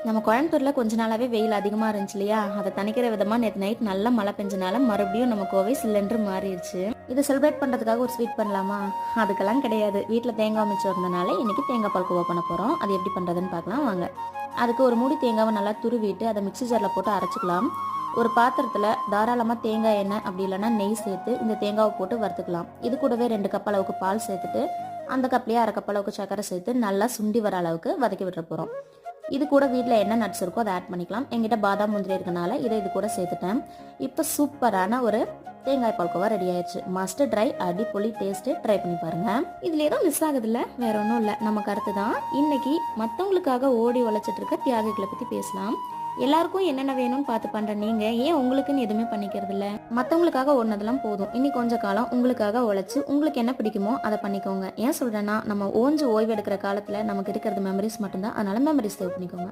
நம்ம கோயம்புத்தூரில் கொஞ்ச நாளாகவே வெயில் அதிகமாக இருந்துச்சு இல்லையா, அதை தணிக்கிற விதமாக நேற்று நைட் நல்லா மழை பெஞ்சனால மறுபடியும் நம்ம கோவை சில்லென்று மாறிடுச்சு. இதை செலிப்ரேட் பண்ணுறதுக்காக ஒரு ஸ்வீட் பண்ணலாமா? அதுக்கெல்லாம் கிடையாது. வீட்டில் தேங்காய் மிச்சம் இருந்தனால இன்றைக்கி தேங்காய் பால் கோவா பண்ண போகிறோம். அது எப்படி பண்ணுறதுன்னு பார்க்கலாம் வாங்க. அதுக்கு ஒரு மூடி தேங்காவை நல்லா துருவிட்டு அதை மிக்ஸி ஜாரில் போட்டு அரைச்சிக்கலாம். ஒரு பாத்திரத்தில் தாராளமாக தேங்காய் எண்ணெய் அப்படி இல்லைன்னா நெய் சேர்த்து இந்த தேங்காவை போட்டு வறுத்துக்கலாம். இது கூடவே 2 கப் அளவுக்கு பால் சேர்த்துட்டு அந்த கப்லேயே 1/2 கப் அளவுக்கு சர்க்கரை சேர்த்து நல்லா சுண்டி வர அளவுக்கு வதக்கி விட்டுற போகிறோம். இது கூட வீட்டில் என்ன நட்ஸ் இருக்கோ அதை ஆட் பண்ணிக்கலாம். எங்கிட்ட பாதாம் முந்திரி இருக்கனால இதை இது கூட சேர்த்துட்டேன். இப்போ சூப்பரான ஒரு தேங்காய் பால்கோவா ரெடி ஆயிடுச்சு. மஸ்ட் ட்ரை, அடிப்பொலி டேஸ்ட்டு. ட்ரை பண்ணி பாருங்க. இதுல ஏதோ மிஸ் ஆகுதுல்ல, வேற ஒன்றும் இல்லை, நம்ம கருத்து தான். இன்னைக்கு மற்றவங்களுக்காக ஓடி உழைச்சிட்டு இருக்க தியாகிகளை பற்றி பேசலாம். எல்லாருக்கும் என்னென்ன வேணும்னு பார்த்து பண்ற நீங்க ஏன் உங்களுக்குன்னு எதுவுமே பண்ணிக்கிறது இல்ல? மற்றவங்களுக்காக ஓடினதெல்லாம் போதும். இன்னி கொஞ்ச காலம் உங்களுக்காக உழைச்சு உங்களுக்கு என்ன பிடிக்குமோ அதை பண்ணிக்கோங்க. ஏன் சொல்றேன்னா, நம்ம ஓய்வு எடுக்கிற காலத்துல நமக்கு இருக்கிறது மெமரிஸ் மட்டும்தான். அதனால மெமரிஸ் சேவ் பண்ணிக்கோங்க.